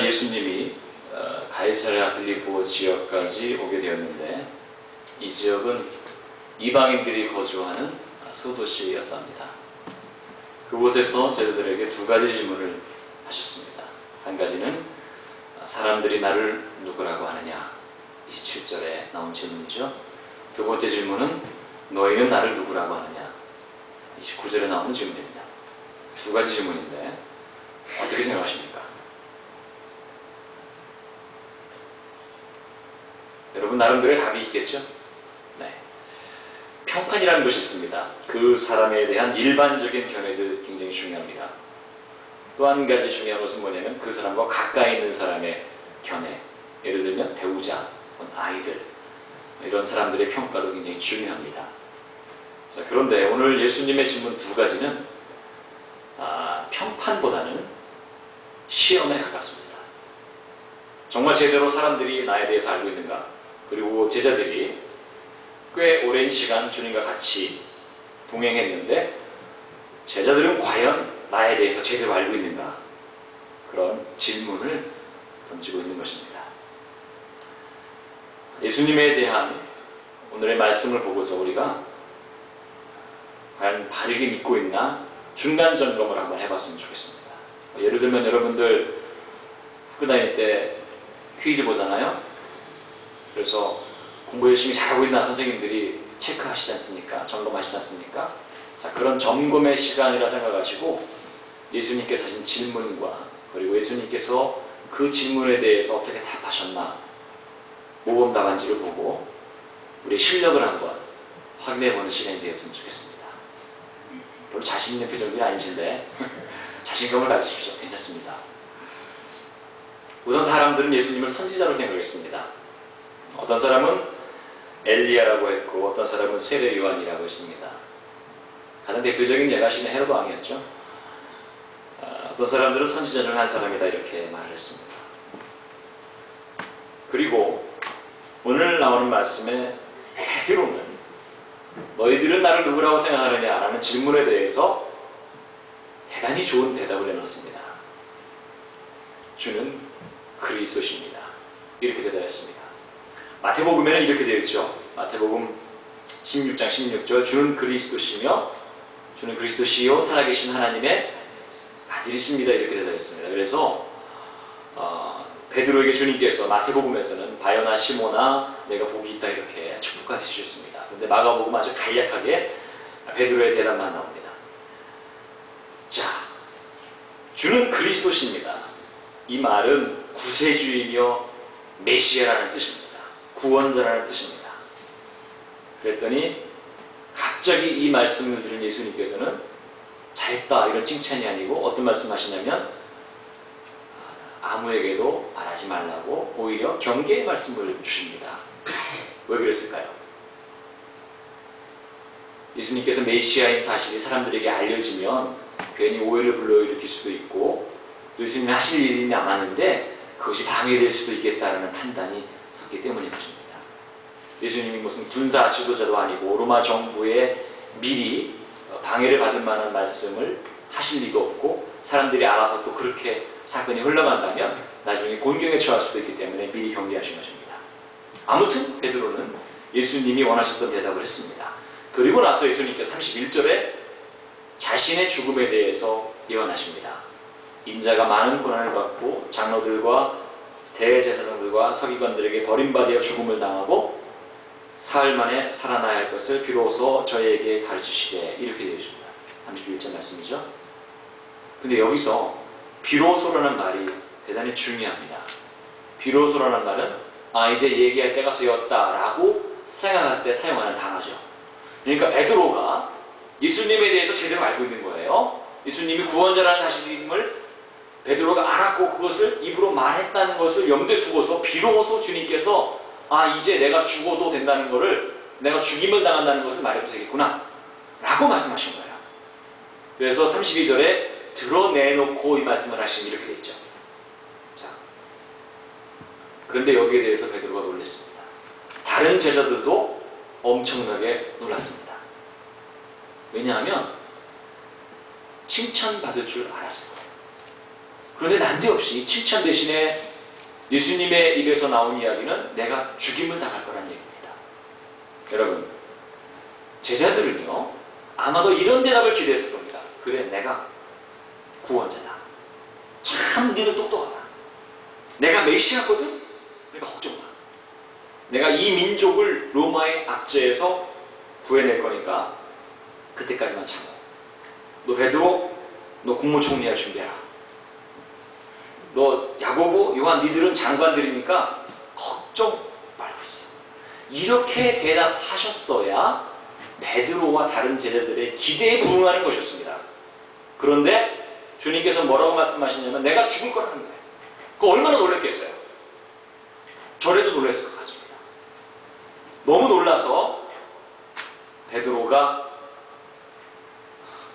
예수님이 가이사랴 빌립보 지역까지 오게 되었는데, 이 지역은 이방인들이 거주하는 소도시였답니다. 그곳에서 제자들에게 두 가지 질문을 하셨습니다. 한 가지는 사람들이 나를 누구라고 하느냐, 27절에 나온 질문이죠. 두 번째 질문은 너희는 나를 누구라고 하느냐, 29절에 나오는 질문입니다. 두 가지 질문인데 어떻게 생각하십니까? 여러분 나름대로의 답이 있겠죠? 네. 평판이라는 것이 있습니다. 그 사람에 대한 일반적인 견해도 굉장히 중요합니다. 또 한 가지 중요한 것은 뭐냐면 그 사람과 가까이 있는 사람의 견해, 예를 들면 배우자, 아이들, 이런 사람들의 평가도 굉장히 중요합니다. 자, 그런데 오늘 예수님의 질문 두 가지는 평판보다는 시험에 가깝습니다. 정말 제대로 사람들이 나에 대해서 알고 있는가, 그리고 제자들이 꽤 오랜 시간 주님과 같이 동행했는데 제자들은 과연 나에 대해서 제대로 알고 있는가, 그런 질문을 던지고 있는 것입니다. 예수님에 대한 오늘의 말씀을 보고서 우리가 과연 바르게 믿고 있나 중간 점검을 한번 해봤으면 좋겠습니다. 예를 들면 여러분들 학교 다닐 때 퀴즈 보잖아요. 그래서 공부 열심히 잘하고 있나 선생님들이 체크하시지 않습니까? 점검하시지 않습니까? 자, 그런 점검의 시간이라 생각하시고 예수님께서 하신 질문과 그리고 예수님께서 그 질문에 대해서 어떻게 답하셨나 모범답안지를 보고 우리의 실력을 한번 확인해보는 시간이 되었으면 좋겠습니다. 별로 자신 있는 표정이 아니신데 자신감을 가지십시오. 괜찮습니다. 우선 사람들은 예수님을 선지자로 생각했습니다. 어떤 사람은 엘리야라고 했고 어떤 사람은 세례 요한이라고 했습니다. 가장 대표적인 예가 신의 헤로드 왕이었죠. 어떤 사람들은 선지자 중 한 사람이다 이렇게 말을 했습니다. 그리고 오늘 나오는 말씀에 베드로는 너희들은 나를 누구라고 생각하느냐 라는 질문에 대해서 대단히 좋은 대답을 해놓습니다. 주는 그리스도십니다. 이렇게 대답했습니다. 마태복음에는 이렇게 되어 있죠. 마태복음 16장 16절 주는 그리스도시며 주는 그리스도시요 살아계신 하나님의 아들이십니다. 이렇게 대답했습니다. 그래서 베드로에게 주님께서 마태복음에서는 바요나 시모나 내가 복이 있다 이렇게 축복까지 주셨습니다. 그런데 마가복음 아주 간략하게 베드로의 대답만 나옵니다. 자, 주는 그리스도십니다. 이 말은 구세주이며 메시아라는 뜻입니다. 구원자라는 뜻입니다. 그랬더니 갑자기 이 말씀을 들은 예수님께서는 잘했다 이런 칭찬이 아니고 어떤 말씀 하시냐면 아무에게도 말하지 말라고 오히려 경계의 말씀을 주십니다. 왜 그랬을까요? 예수님께서 메시아인 사실이 사람들에게 알려지면 괜히 오해를 불러일으킬 수도 있고 예수님이 하실 일이 남았는데 그것이 방해될 수도 있겠다라는 판단이 섰기 때문인 것입니다. 예수님이 무슨 군사 지도자도 아니고 로마 정부에 미리 방해를 받을 만한 말씀을 하실 리도 없고 사람들이 알아서 또 그렇게 사건이 흘러간다면 나중에 곤경에 처할 수도 있기 때문에 미리 경계하신 것입니다. 아무튼 베드로는 예수님이 원하셨던 대답을 했습니다. 그리고 나서 예수님께서 31절에 자신의 죽음에 대해서 예언하십니다. 인자가 많은 고난을 받고 장로들과 대제사장들과 서기관들에게 버림받아 죽음을 당하고 사흘 만에 살아나야 할 것을 비로소 저희에게 가르치시되 이렇게 되어 있습니다. 31절 말씀이죠. 근데 여기서 비로소라는 말이 대단히 중요합니다. 비로소라는 말은 이제 얘기할 때가 되었다라고 생각할 때 사용하는 단어죠. 그러니까 베드로가 예수님에 대해서 제대로 알고 있는 거예요. 예수님이 구원자라는 사실임을 베드로가 알았고 그것을 입으로 말했다는 것을 염두에 두고서 비로소 주님께서 이제 내가 죽어도 된다는 것을 내가 죽임을 당한다는 것을 말해도 되겠구나 라고 말씀하신 거예요. 그래서 32절에 드러내놓고 이 말씀을 하시니 이렇게 되어 있죠. 자, 그런데 여기에 대해서 베드로가 놀랐습니다. 다른 제자들도 엄청나게 놀랐습니다. 왜냐하면 칭찬받을 줄 알았을 거예요. 그런데 난데없이 칭찬 대신에 예수님의 입에서 나온 이야기는 내가 죽임을 당할 거란 얘기입니다. 여러분, 제자들은요, 아마도 이런 대답을 기대했을 겁니다. 그래, 내가 구원자다. 참 니도 똑똑하다. 내가 메시아거든? 그러니까 걱정 마. 내가 이 민족을 로마의 압제에서 구해낼 거니까 그때까지만 참아. 너 베드로, 너 국무총리할 준비해라. 너 야고보, 요한 니들은 장관들이니까 걱정 말고 있어. 이렇게 대답하셨어야 베드로와 다른 제자들의 기대에 부응하는 것이었습니다. 그런데 주님께서 뭐라고 말씀하시냐면 내가 죽을 거라는 거예요. 그거 얼마나 놀랐겠어요? 저래도 놀랐을 것 같습니다. 너무 놀라서 베드로가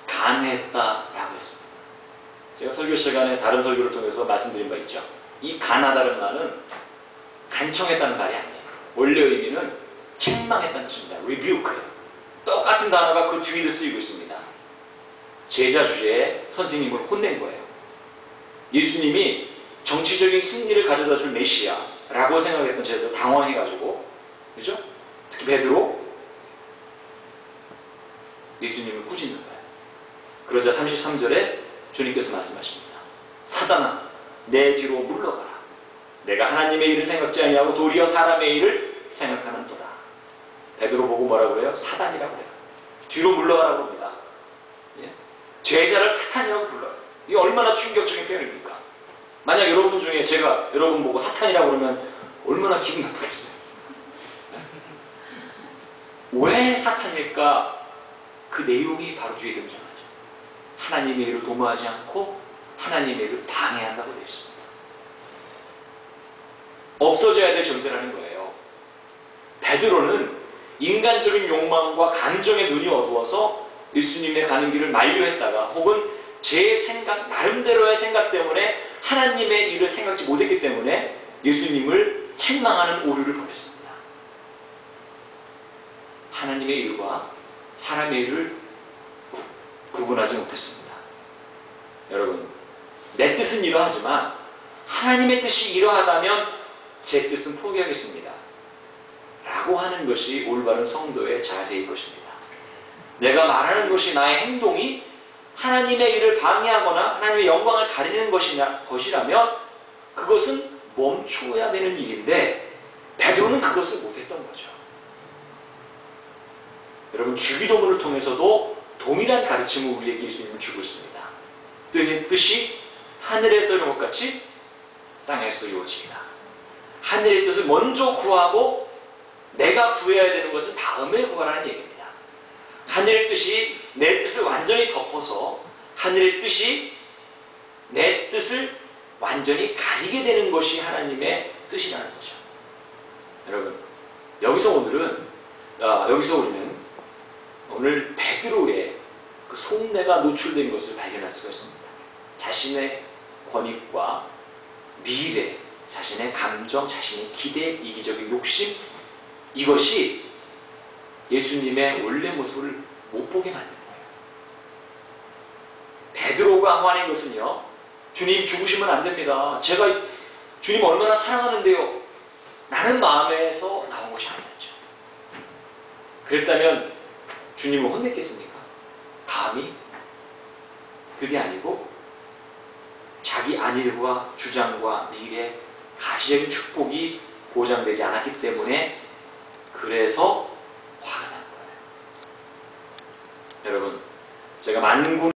간했다라고 했습니다. 제가 설교 시간에 다른 설교를 통해서 말씀드린 바 있죠. 이 간하다는 말은 간청했다는 말이 아니에요. 원래 의미는 책망했다는 뜻입니다. rebuke예요. 똑같은 단어가 그 뒤에도 쓰이고 있습니다. 제자 주제에 선생님을 혼낸 거예요. 예수님이 정치적인 승리를 가져다 줄 메시아라고 생각했던 제자들 당황해가지고, 그죠? 특히 베드로, 예수님을 꾸짖는 거예요. 그러자 33절에 주님께서 말씀하십니다. 사단아, 내 뒤로 물러가라. 내가 하나님의 일을 생각지 아니하고 도리어 사람의 일을 생각하는도다. 베드로 보고 뭐라고 그래요? 사단이라고 그래요. 뒤로 물러가라고 합니다. 예? 제자를 사탄이라고 불러요. 이게 얼마나 충격적인 표현입니까? 만약 여러분 중에 제가 여러분 보고 사탄이라고 그러면 얼마나 기분 나쁘겠어요? 왜 사탄일까? 그 내용이 바로 뒤에 등장하죠. 하나님의 일을 도모하지 않고 하나님의 일을 방해한다고 되어 있습니다. 없어져야 될 존재라는 거예요. 베드로는 인간적인 욕망과 감정의 눈이 어두워서 예수님의 가는 길을 만류했다가 혹은 제 생각, 나름대로의 생각 때문에 하나님의 일을 생각지 못했기 때문에 예수님을 책망하는 오류를 벌였습니다. 하나님의 일과 사람의 일을 구분하지 못했습니다. 여러분, 내 뜻은 이러하지만 하나님의 뜻이 이러하다면 제 뜻은 포기하겠습니다. 라고 하는 것이 올바른 성도의 자세일 것입니다. 내가 말하는 것이 나의 행동이 하나님의 일을 방해하거나 하나님의 영광을 가리는 것이라면 그것은 멈춰야 되는 일인데 베드로는 그것을 못했던 거죠. 여러분, 주기도문을 통해서도 동일한 가르침을 우리에게 예수님은 주고 있습니다. 뜻이 하늘에서 이룬 것 같이 땅에서 이루어집니다. 하늘의 뜻을 먼저 구하고 내가 구해야 되는 것은 다음에 구하라는 얘기입니다. 하늘의 뜻이 내 뜻을 완전히 덮어서 하늘의 뜻이 내 뜻을 완전히 가리게 되는 것이 하나님의 뜻이라는 거죠. 여러분, 여기서 우리는 오늘 베드로의 그 속내가 노출된 것을 발견할 수가 있습니다. 자신의 권익과 미래, 자신의 감정, 자신의 기대, 이기적인 욕심, 이것이 예수님의 원래 모습을 못 보게 만든 거예요. 베드로가 화낸 것은요, 주님 죽으시면 안 됩니다. 제가 주님 얼마나 사랑하는데요. 라는 마음에서 나온 것이 아니었죠. 그랬다면 주님을 혼냈겠습니까? 감히? 그게 아니고 자기 안일과 주장과 미래, 가시적인 축복이 보장되지 않았기 때문에 그래서 화가 난 거예요. 여러분, 제가 만군